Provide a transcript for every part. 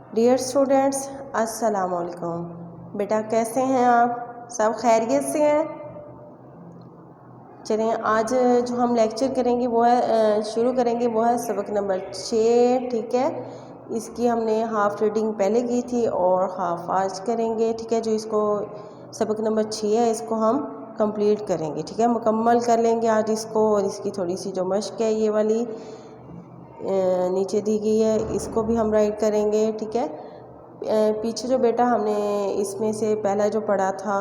Dear students, अस्सलाम वालेकुम। बेटा कैसे हैं आप? सब खैरियत से हैं? चलिए, आज जो हम लेक्चर करेंगे वो है शुरू करेंगे वो है सबक नंबर 6। ठीक है, इसकी हमने हाफ़ रीडिंग पहले की थी और हाफ़ आज करेंगे। ठीक है, जो इसको सबक नंबर 6 है इसको हम कंप्लीट करेंगे। ठीक है, मुकम्मल कर लेंगे आज इसको। और इसकी थोड़ी सी जो मश्क है ये वाली नीचे दी गई है, इसको भी हम राइट करेंगे। ठीक है, पीछे जो बेटा हमने इसमें से पहला जो पढ़ा था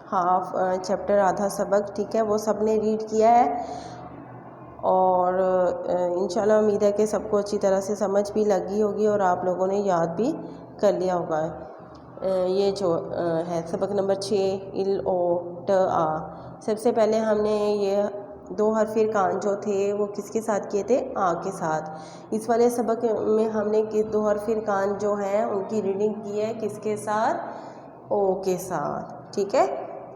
हाफ चैप्टर आधा सबक, ठीक है, वो सब ने रीड किया है और इंशाल्लाह उम्मीद है कि सबको अच्छी तरह से समझ भी लगी होगी और आप लोगों ने याद भी कर लिया होगा। ये जो है सबक नंबर 6 इल ओ ट आ। सबसे पहले हमने ये दो हरफे कान जो थे वो किसके साथ किए थे? आ के साथ। इस वाले सबक में हमने दो हरफे कान जो हैं उनकी रीडिंग की है किसके साथ? ओ के साथ। ठीक है,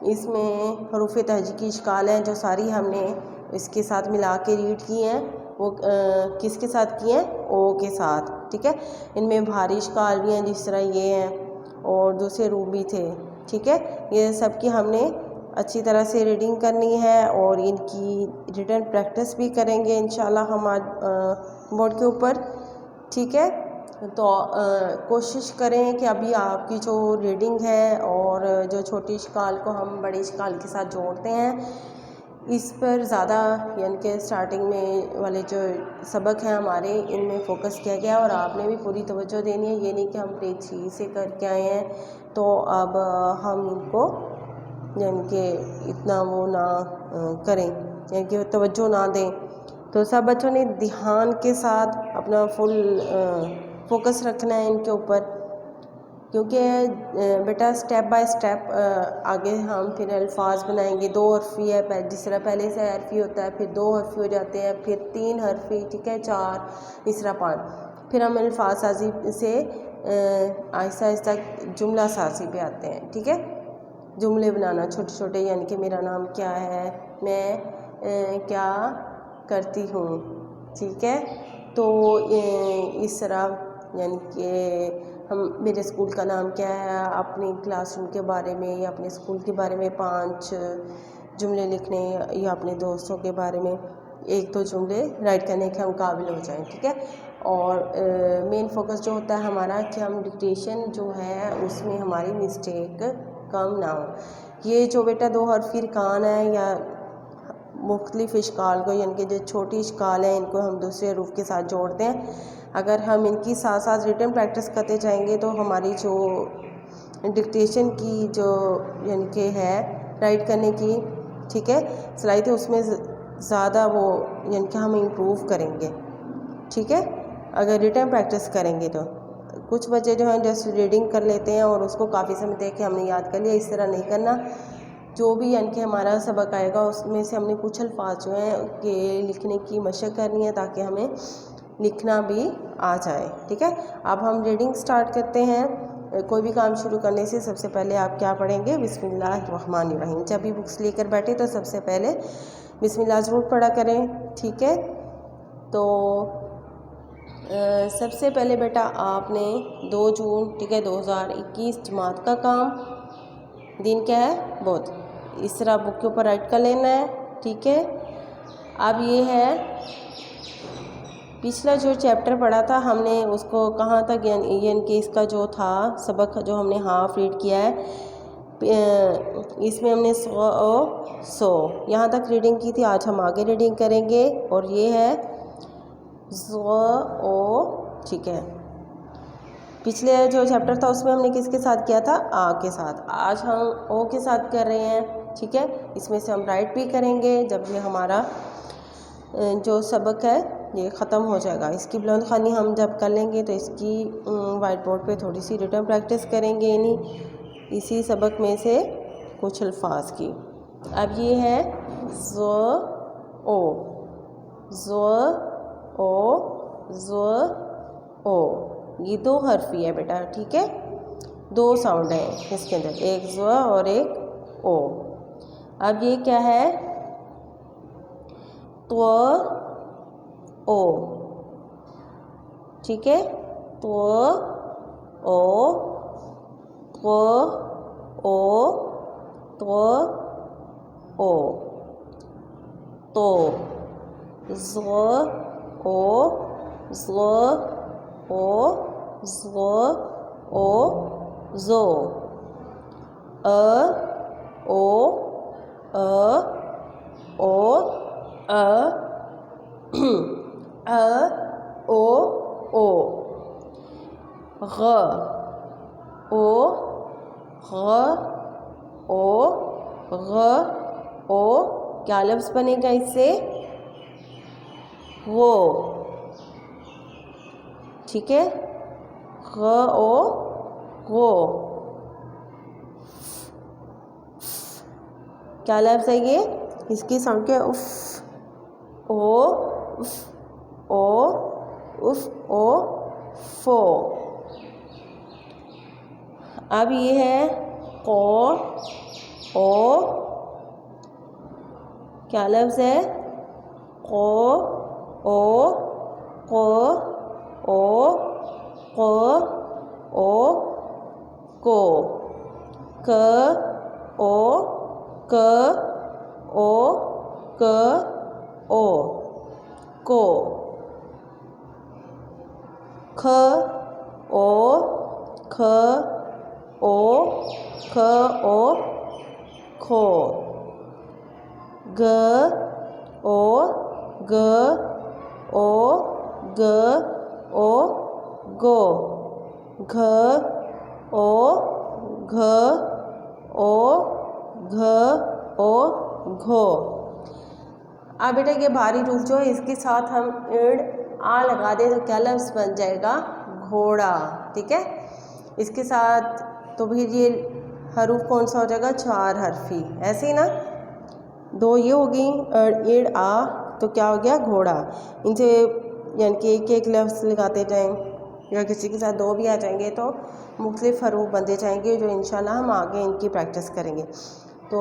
इसमें हरूफ तहजी की इश्काल हैं जो सारी हमने इसके साथ मिला के रीड की हैं, वो किसके साथ किए हैं? ओ के साथ। ठीक है, इनमें भारी इश्काल भी हैं जिस तरह ये हैं और दूसरे रूप भी थे। ठीक है, ये सब की हमने अच्छी तरह से रीडिंग करनी है और इनकी रिटन प्रैक्टिस भी करेंगे इंशाल्लाह हम आज बोर्ड के ऊपर। ठीक है, तो कोशिश करें कि अभी आपकी जो रीडिंग है और जो छोटी इश्काल को हम बड़ी इश्काल के साथ जोड़ते हैं इस पर ज़्यादा, यानी कि स्टार्टिंग में वाले जो सबक हैं हमारे इनमें फ़ोकस किया गया और आपने भी पूरी तवज्जो देनी है। ये नहीं कि हम पेज 3 से करके आए हैं तो अब हम इनको यानी कि इतना वो ना करें, यानी कि तवज्जो ना दें। तो सब बच्चों ने ध्यान के साथ अपना फुल फोकस रखना है इनके ऊपर, क्योंकि बेटा स्टेप बाय स्टेप आगे हम फिर अल्फाज बनाएंगे। दो हरफी है, जिस तरह पहले से हरफी होता है, फिर दो हरफी हो जाते हैं, फिर तीन हरफी, ठीक है, चार, इस तरह पाँच, फिर हम अल्फाज साजी से आहिस्ता आहिस्ता जुमला साजी पे आते हैं। ठीक है, जुमले बनाना छोटे छोटे, यानी कि मेरा नाम क्या है, मैं क्या करती हूँ। ठीक है, तो इस तरह यानी कि हम मेरे स्कूल का नाम क्या है, अपनी क्लासरूम के बारे में या अपने स्कूल के बारे में 5 जुमले लिखने या अपने दोस्तों के बारे में 1-2 जुमले राइट करने के हम काबिल हो जाएं। ठीक है, और मेन फोकस जो होता है हमारा कि हम डिक्टेशन जो है उसमें हमारी मिस्टेक कम ना हो। ये जो बेटा दो हरफी कान है या मुख्तलिफ इश्काल को, यानी कि जो छोटी इश्काल है इनको हम दूसरे हरूफ के साथ जोड़ते हैं। अगर हम इनकी साथ साथ रिटन प्रैक्टिस करते जाएंगे तो हमारी जो डिक्टेशन की जो यानी कि है राइट करने की, ठीक है, सलाहियत उसमें ज़्यादा वो यानी कि हम इम्प्रूव करेंगे। ठीक है, अगर रिटन प्रैक्टिस करेंगे तो कुछ बच्चे जो हैं जस्ट रीडिंग कर लेते हैं और उसको काफ़ी समझते हैं कि हमने याद कर लिया। इस तरह नहीं करना। जो भी यानी कि हमारा सबक आएगा उसमें से हमने कुछ अल्फाज जो हैं कि लिखने की मशक करनी है ताकि हमें लिखना भी आ जाए। ठीक है, अब हम रीडिंग स्टार्ट करते हैं। कोई भी काम शुरू करने से सबसे पहले आप क्या पढ़ेंगे? बिस्मिल्लाहिर्रहमानिर्रहीम। जब भी बुक्स लेकर बैठे तो सबसे पहले बिस्मिल्लाह ज़रूर पढ़ा करें। ठीक है, तो सबसे पहले बेटा आपने 2 जून, ठीक है, 2021 जमात का काम, दिन क्या है? बुध, इस तरह बुक के ऊपर राइट कर लेना है। ठीक है, अब ये है पिछला जो चैप्टर पढ़ा था हमने उसको कहाँ तक, यानी कि इसका जो था सबक जो हमने हाफ रीड किया है इसमें हमने 100 यहाँ तक रीडिंग की थी। आज हम आगे रीडिंग करेंगे और ये है ओ। ठीक है, पिछले जो चैप्टर था उसमें हमने किसके साथ किया था? आ के साथ। आज हम ओ के साथ कर रहे हैं। ठीक है, इसमें से हम राइट भी करेंगे जब ये हमारा जो सबक है ये ख़त्म हो जाएगा। इसकी बुलंद ख़वानी हम जब कर लेंगे तो इसकी वाइट बोर्ड पे थोड़ी सी रिटन प्रैक्टिस करेंगे, यानी इसी सबक में से कुछ अल्फाज की। अब ये है ज़ ओ, ज़ ओ, ज़ ओ, ये दो हरफी है बेटा। ठीक है, दो साउंड है इसके अंदर, एक ज़ और एक ओ। अब ये क्या है? तो ओ। ठीक है, तो ओ क़ ओ क़ ओ तो ज़ ओ ज़ ओ ज़ ओ ज़ो अ ओ अ ओ अ अ ओ ओ ग ओ ग ओ ग ओ क्या लफ्ज़ बनेगा इससे? वो, ठीक है, ग ओ वो। क्या लफ्ज़ है ये? इसकी साउंड क्या? उफ ओ उफ ओ उफ ओ फो। अब ये है को ओ, क्या लफ्ज़ है? को ओ को ओ को ओ को क ओ क ओ क ओ को ख ओ ख ओ ख ओ खो ग ओ ग ओ ग ओ गो घ ओ घ ओ घ ओ घो। अब बेटा ये भारी रूप जो है इसके साथ हम इड़ आ लगा दें तो क्या लफ्ज़ बन जाएगा? घोड़ा, ठीक है। इसके साथ तो फिर ये हरूफ कौन सा हो जाएगा? 4 हरफी, ऐसे ही ना, 2 ये हो गई और इड़ आ तो क्या हो गया? घोड़ा। इनसे यानी कि एक एक लफ्ज़ लगाते जाएं या किसी के साथ 2 भी आ जाएंगे तो मुख्तलिफ हरूफ बनते जाएंगे जो इंशाल्लाह हम आगे इनकी प्रैक्टिस करेंगे। तो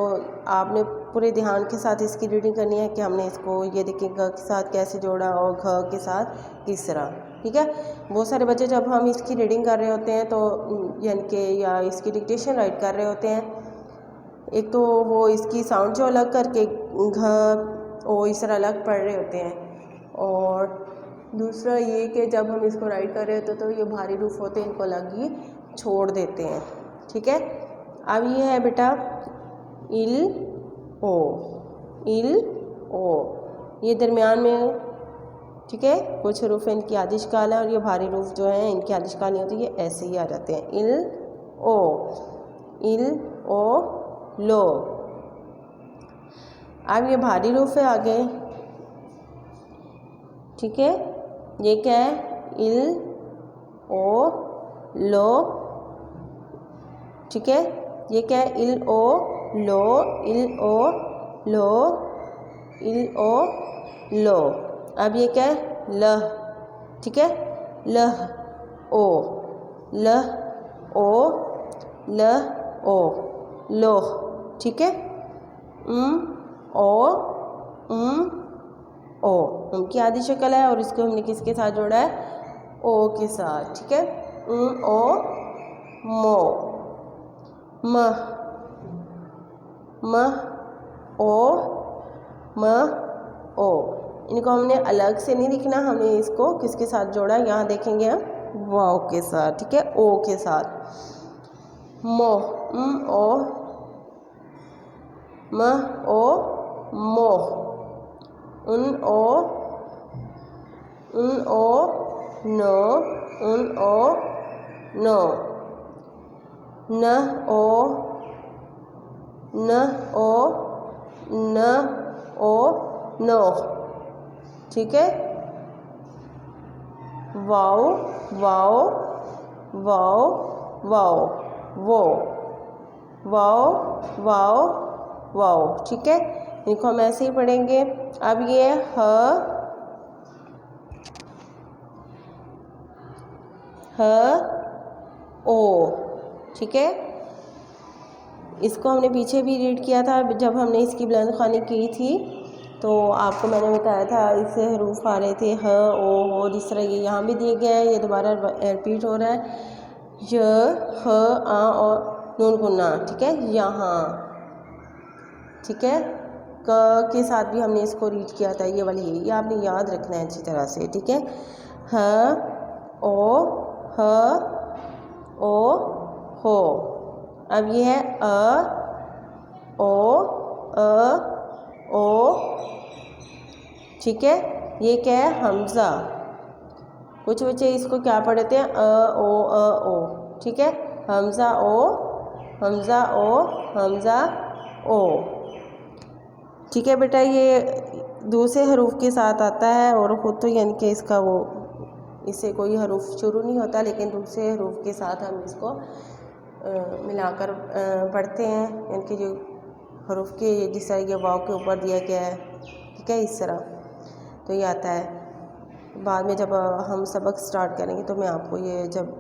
आपने पूरे ध्यान के साथ इसकी रीडिंग करनी है कि हमने इसको ये देखिए ग के साथ कैसे जोड़ा और घ के साथ किस तरह, ठीक है। बहुत सारे बच्चे जब हम इसकी रीडिंग कर रहे होते हैं तो यानी कि या इसकी डिक्टेशन राइट कर रहे होते हैं, एक तो वो इसकी साउंड जो अलग करके घ ओ इस तरह अलग पढ़ रहे होते हैं, और दूसरा ये कि जब हम इसको राइट कर रहे होते तो ये भारी रूफ होते हैं इनको अलग ही छोड़ देते हैं, ठीक है। अब ये है बेटा इल ओ ये दरमियान में, ठीक है, कुछ हरूफ इनकी आधी शिकाल है और ये भारी रूफ जो है इनकी आधी शिकाल नहीं होती, ये ऐसे ही आ जाते हैं। इल ओ लो। अब ये भारी रूफ है आगे, ठीक है, ये क्या है? इल ओ लो, ठीक है, ये क्या है? इल ओ लो, इल ओ लो, इल ओ लो। अब ये क्या है? लह, ठीक है, लह ओ लह ओ लह ओ लोह, ठीक है। ओ उनकी आधी शक्ल है और इसको हमने किसके साथ जोड़ा है? ओ के साथ, ठीक है। ओ मो मह ओ इनको हमने अलग से नहीं लिखना, हमने इसको किसके साथ जोड़ा? यहाँ देखेंगे हम वाव के साथ, ठीक है, ओ के साथ। मोह ओ मह ओ मोह। उन ओ नो नो। न ओ नो, ठीक है। वाओ वाओ वाओ वाओ वो वाओ वाओ वाओ, ठीक है। इनको हम ऐसे ही पढ़ेंगे। अब ये ह ओ, ठीक है। इसको हमने पीछे भी रीड किया था जब हमने इसकी बुलंद ख़्वानी की थी, तो आपको मैंने बताया था इससे हरूफ आ रहे थे ह ओ हो, जिस तरह ये यहाँ भी दिए गए हैं, ये दोबारा रिपीट हो रहा है। य, ह, आ और नून गुन्ना, ठीक है, यहाँ, ठीक है। क के साथ भी हमने इसको रीड किया था, ये वाली ये आपने याद रखना है अच्छी तरह से, ठीक है। ह, ओ, हो। अब ये है ओ, ओ, ठीक है। ये क्या है, हमज़ा। कुछ बच्चे इसको क्या पढ़ते हैं, ओ, ठीक है। हमज़ा ओ, हमज़ा ओ, हमज़ा ओ, ठीक है बेटा। ये दूसरे हरूफ के साथ आता है और खुद तो यानी कि इसका वो इससे कोई हरूफ शुरू नहीं होता, लेकिन दूसरे हरूफ के साथ हम इसको मिलाकर पढ़ते हैं, यानी कि जो हरूफ के जिस तरह ये वाव के ऊपर दिया गया है, ठीक है, इस तरह तो ये आता है। बाद में जब हम सबक स्टार्ट करेंगे तो मैं आपको ये जब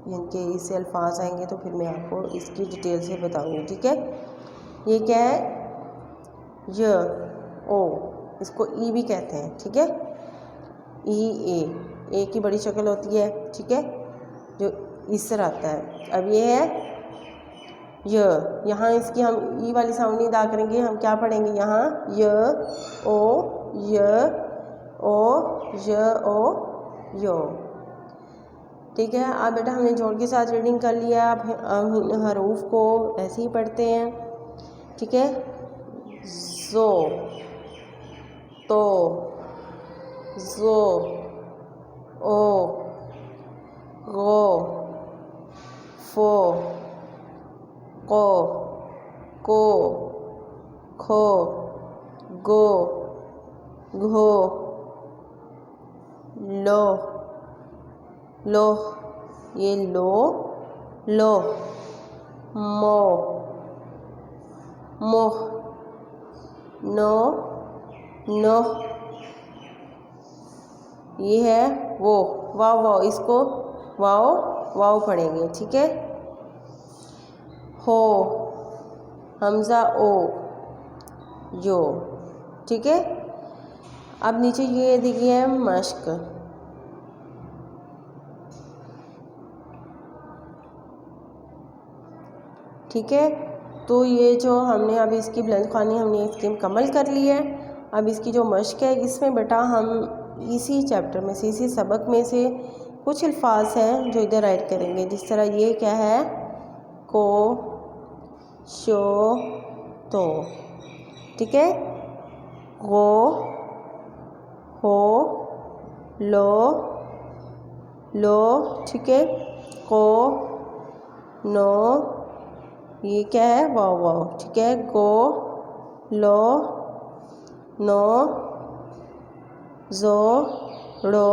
यानी कि इससे अल्फाज आएंगे तो फिर मैं आपको इसकी डिटेल से बताऊंगी, ठीक है। ये क्या है, य, ओ, इसको ई भी कहते हैं, ठीक है। ई, ए की बड़ी शक्ल होती है, ठीक है, जो इस तरह आता है। अब ये है य, यहाँ इसकी हम ई वाली साउंड नहीं अदा करेंगे, हम क्या पढ़ेंगे यहाँ, य, ओ, य, ओ, य, ओ, यो, ठीक है। अब बेटा हमने जोड़ के साथ रीडिंग कर लिया, अब हम हरूफ को ऐसे ही पढ़ते हैं, ठीक है। ज़ो, तो, ज़ो, ओ, गो, फो, को, खो, गो, घो, लो, लो, ये लो, लो, मो, मोह, नो, नो, ये है वो, वाव, वाव, इसको वाव वाव पढ़ेंगे, ठीक है। हो, हमज़ा ओ, यो, ठीक है। अब नीचे ये देखिए है मश्क, ठीक है। तो ये जो हमने अब इसकी बुलंद ख़्वानी हमने इसकी मुकम्मल कर ली है। अब इसकी जो मश्क है इसमें बेटा हम इसी चैप्टर में से, इसी सबक में से कुछ अल्फाज हैं जो इधर ऐड करेंगे, जिस तरह ये क्या है, को, शो, तो, ठीक है। गो, हो, लो, ठीक है। को, नो, ये क्या है, वाव, वाव, ठीक है। गो, लो, नो, जो, रो,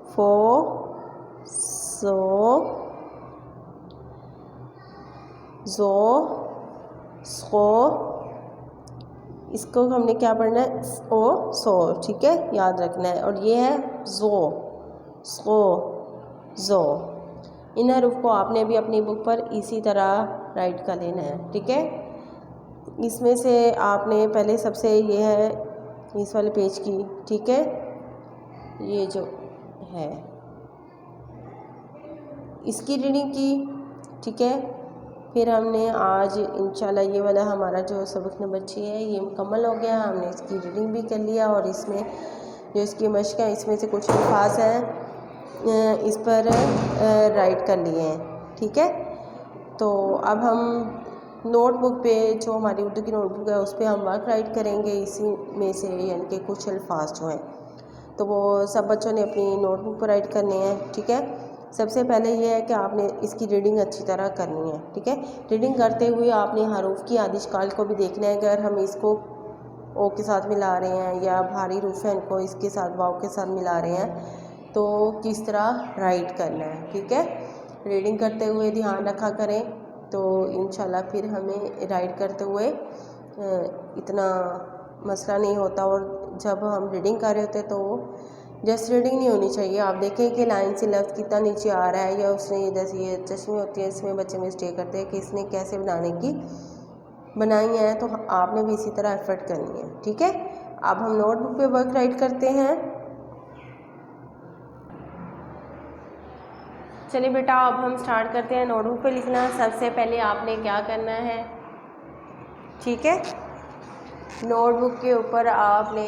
फो, सो, जो, सो, इसको हमने क्या पढ़ना है, ओ, सो, ठीक है, याद रखना है। और ये है जो, सो, जो। इन हरूफ को आपने भी अपनी बुक पर इसी तरह राइट कर लेना है, ठीक है। इसमें से आपने पहले सबसे ये है इस वाले पेज की, ठीक है, ये जो है इसकी रीडिंग की, ठीक है। फिर हमने आज इंशाल्लाह ये वाला हमारा जो सबक नंबर 6 है ये मुकम्मल हो गया, हमने इसकी रीडिंग भी कर लिया और इसमें जो इसकी मश्क है इसमें से कुछ अल्फाज हैं इस पर राइट कर लिए हैं, ठीक है। तो अब हम नोटबुक पे जो हमारी उर्दू की नोटबुक है उस पर हम वर्क राइट करेंगे, इसी में से यानी कि कुछ अल्फाज जो हैं तो वो सब बच्चों ने अपनी नोटबुक पर राइट करने हैं, ठीक है। सबसे पहले ये है कि आपने इसकी रीडिंग अच्छी तरह करनी है, ठीक है। रीडिंग करते हुए आपने हरूफ की आदिशकाल को भी देखना है, अगर हम इसको ओ के साथ मिला रहे हैं या भारी रूफ है इनको इसके साथ वाव के साथ मिला रहे हैं तो किस तरह राइट करना है, ठीक है। रीडिंग करते हुए ध्यान रखा करें तो इंशाल्लाह फिर हमें राइट करते हुए इतना मसला नहीं होता। और जब हम रीडिंग कर रहे होते तो जस्ट रीडिंग नहीं होनी चाहिए, आप देखें कि लाइन से लफ्ज़ कितना नीचे आ रहा है, या उसने जैसे ये चश्मे होती है इसमें बच्चे मिस्टेक करते हैं कि इसने कैसे बनाने की बनाई है, तो आपने भी इसी तरह एफर्ट करनी है, ठीक है। अब हम नोटबुक पे वर्क राइट करते हैं, चलिए बेटा अब हम स्टार्ट करते हैं नोटबुक पे लिखना। सबसे पहले आपने क्या करना है, ठीक है, नोटबुक के ऊपर आपने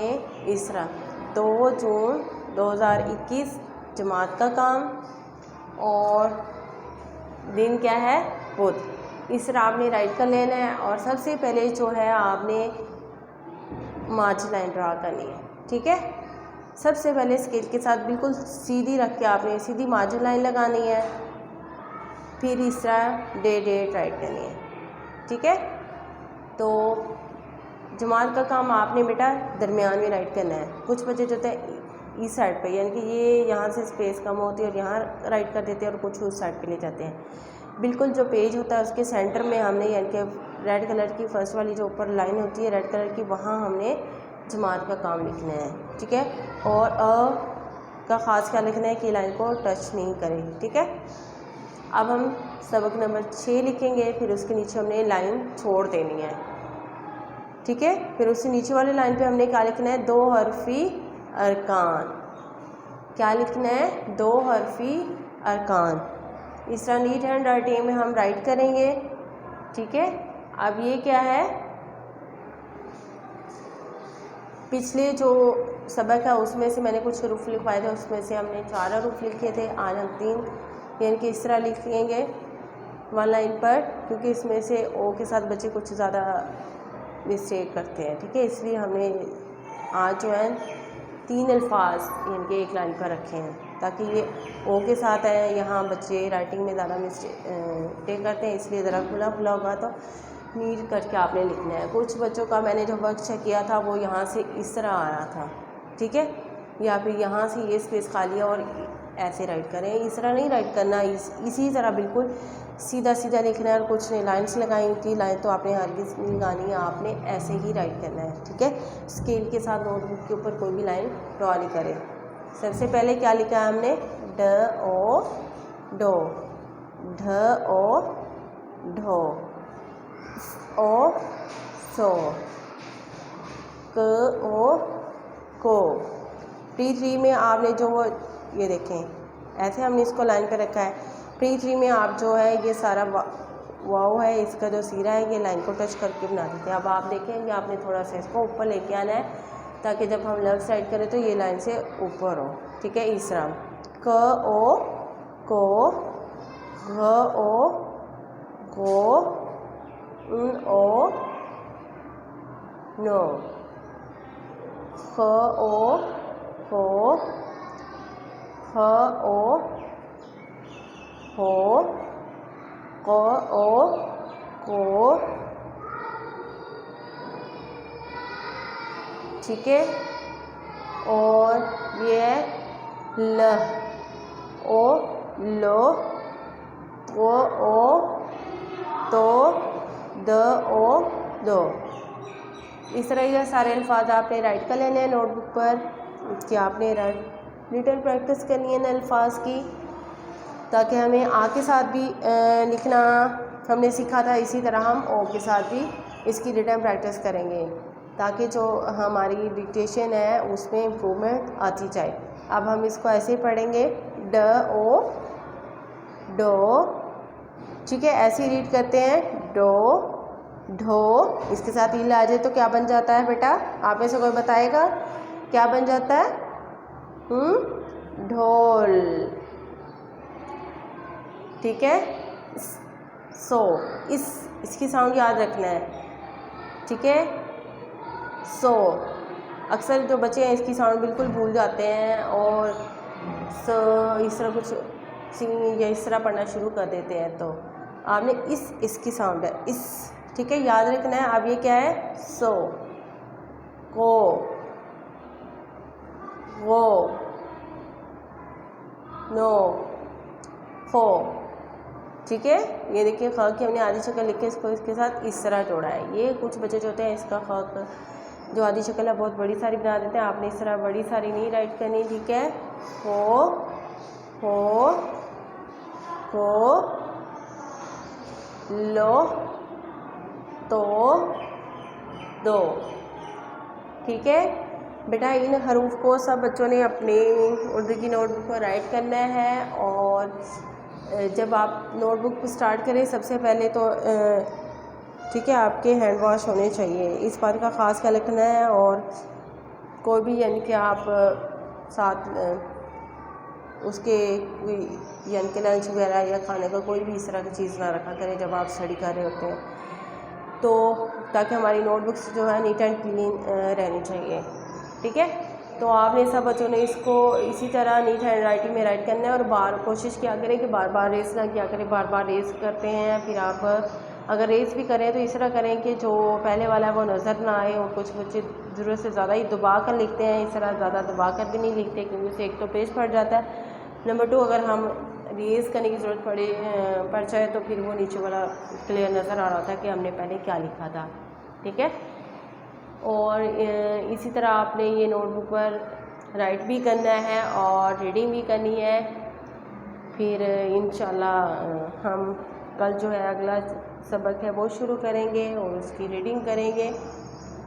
इस तरह 2 जून 2021 जमात का काम और दिन क्या है, बुध, इस तरह आपने राइट कर लेना है। और सबसे पहले जो है आपने मार्जिन लाइन ड्रा करनी है, ठीक है। सबसे पहले स्केल के साथ बिल्कुल सीधी रख के आपने सीधी मार्जिन लाइन लगानी है, फिर इस तरह डेट राइट करनी है, ठीक है। तो जमात का काम आपने बेटा दरमियान में राइट करना है। कुछ बच्चे जो होते हैं इस साइड पे, यानी कि ये यहाँ से स्पेस कम होती है और यहाँ राइट कर देते हैं, और कुछ उस साइड पे ले जाते हैं। बिल्कुल जो पेज होता है उसके सेंटर में हमने, यानी कि रेड कलर की फर्स्ट वाली जो ऊपर लाइन होती है रेड कलर की, वहाँ हमने जमात का काम लिखना है, ठीक है। और का ख़ास ख्याल रखना है कि लाइन को टच नहीं करें, ठीक है। अब हम सबक नंबर 6 लिखेंगे, फिर उसके नीचे हमने लाइन छोड़ देनी है, ठीक है। फिर उससे नीचे वाली लाइन पे हमने क्या लिखना है, 2 हरफी अरकान। क्या लिखना है, 2 हरफी अरकान। इस तरह नीट हैंड राइटिंग में हम राइट करेंगे, ठीक है। अब ये क्या है, पिछले जो सबक है उसमें से मैंने कुछ हरूफ लिखवाए थे, उसमें से हमने 4 हरूफ लिखे थे, आज हम 3 यानी कि इस तरह लिखेंगे 1 लाइन पर, क्योंकि इसमें से ओ के साथ बच्चे कुछ ज़्यादा मिस्टेक करते हैं, ठीक है। इसलिए हमने आज जो है 3 अल्फाज यानी कि 1 लाइन पर रखे हैं, ताकि ये ओ के साथ है। यहाँ बच्चे राइटिंग में ज़्यादा मिस्टेक करते हैं, इसलिए ज़रा खुला खुला होगा तो नीट करके आपने लिखना है। कुछ बच्चों का मैंने जब वर्क चेक किया था वो यहाँ से इस तरह आ रहा था, ठीक है, या फिर यहाँ से ये स्पेस खाली है और ऐसे राइट करें। इस तरह नहीं राइट करना, इसी तरह बिल्कुल सीधा सीधा लिखना है। और कुछ ने लाइन्स लगाई थी, लाइन तो आपने हरगिज़ नहीं लगानी है, आपने ऐसे ही राइट करना है, ठीक है। स्केल के साथ नोटबुक के ऊपर कोई भी लाइन ड्रॉ नहीं करें। सबसे पहले क्या लिखा है हमने, ड ओ डो, ढ ओ ढो, ओ सो, क ओ को। प्री-3 में आपने जो वो ये देखें ऐसे हमने इसको लाइन पे रखा है। प्री-3 में आप जो है ये सारा वाव है, इसका जो सीरा है ये लाइन को टच करके बना देते हैं। अब आप देखेंगे आपने थोड़ा सा इसको ऊपर लेके आना है, ताकि जब हम लेफ्ट साइड करें तो ये लाइन से ऊपर हो, ठीक है। इस तरह क ओ को, घ ओ गो, उन ओ नो, ख ओ हो, ह ओ हो, क ओ को, ठीक है। और ये ल ओ लो, तो ओ तो, द ओ दो। इस तरह ये सारे अल्फाज आपने राइट कर लेने हैं नोटबुक पर, कि आपने रिटन प्रैक्टिस करनी है इन अल्फाज की, ताकि हमें आ के साथ भी लिखना हमने सीखा था, इसी तरह हम ओ के साथ भी इसकी रिटन प्रैक्टिस करेंगे, ताकि जो हमारी डिक्टेशन है उसमें इम्प्रूवमेंट आती जाए। अब हम इसको ऐसे पढ़ेंगे, ड ओ डो, ठीक है, ऐसे ही रीड करते हैं, डो ढो। इसके साथ इल आ जाए तो क्या बन जाता है बेटा, आप में से कोई बताएगा क्या बन जाता है, ढोल, ठीक है। सो इसकी साउंड याद रखना है, ठीक है। सो अक्सर जो बच्चे हैं इसकी साउंड बिल्कुल भूल जाते हैं और इस तरह कुछ सिंगिंग या इस तरह पढ़ना शुरू कर देते हैं। तो आपने इसकी साउंड है इस, ठीक है, याद रखना है। अब ये क्या है, सो, को, वो, नो, हो, ठीक है। ये देखिए ख की हमने आधी शक्ल लिख के इसको इसके साथ इस तरह जोड़ा है। ये कुछ बच्चे जो होते हैं इसका ख जो आधी शक्ल है बहुत बड़ी सारी बना देते हैं, आपने इस तरह बड़ी सारी नहीं राइट करनी, ठीक है। हो, लो, तो, दो, ठीक है बेटा। इन हरूफ को सब बच्चों ने अपने उर्दू की नोटबुक पर राइट करना है और जब आप नोटबुक स्टार्ट करें सबसे पहले तो ठीक है आपके हैंड वॉश होने चाहिए, इस बात का ख़ास ख्याल रखना है। और कोई भी यानी कि आप साथ उसके कोई यानी कि लंच वगैरह या खाने का कोई भी इस तरह की चीज़ ना रखा करें जब आप स्टडी कर रहे होते हैं, तो ताकि हमारी नोटबुक्स जो है नीट एंड क्लीन रहनी चाहिए। ठीक है, तो आपने सब बच्चों ने इसको इसी तरह नीट हैंड राइटिंग में राइट करना है और बार कोशिश किया करें कि बार बार रेस ना किया करें। बार बार रेस करते हैं, फिर आप अगर रेस भी करें तो इस तरह करें कि जो पहले वाला है वो नज़र ना आए। और कुछ बच्चे ज़रूरत से ज़्यादा ही दबा कर लिखते हैं, इस तरह ज़्यादा दबा कर भी नहीं लिखते क्योंकि उससे एक तो पेज फट जाता है, नंबर 2 अगर हम रेस करने की ज़रूरत पड़ जाए तो फिर वो नीचे वाला क्लियर नज़र आ रहा था कि हमने पहले क्या लिखा था। ठीक है, और इसी तरह आपने ये नोटबुक पर राइट भी करना है और रीडिंग भी करनी है। फिर इंशाल्लाह हम कल जो है अगला सबक है वो शुरू करेंगे और उसकी रीडिंग करेंगे।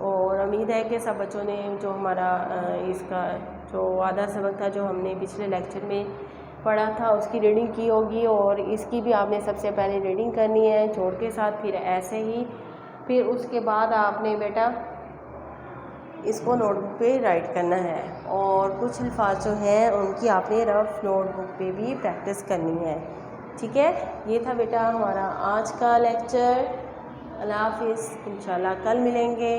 और उम्मीद है कि सब बच्चों ने जो हमारा इसका जो आधा सबक था जो हमने पिछले लेक्चर में पढ़ा था उसकी रीडिंग की होगी। और इसकी भी आपने सबसे पहले रीडिंग करनी है जोड़ के साथ, फिर ऐसे ही, फिर उसके बाद आपने बेटा इसको नोटबुक पे राइट करना है। और कुछ अल्फाज जो हैं उनकी आपने रफ नोटबुक पे भी प्रैक्टिस करनी है। ठीक है, ये था बेटा हमारा आज का लेक्चर। अल्लाह हाफिज़, इंशाल्लाह कल मिलेंगे।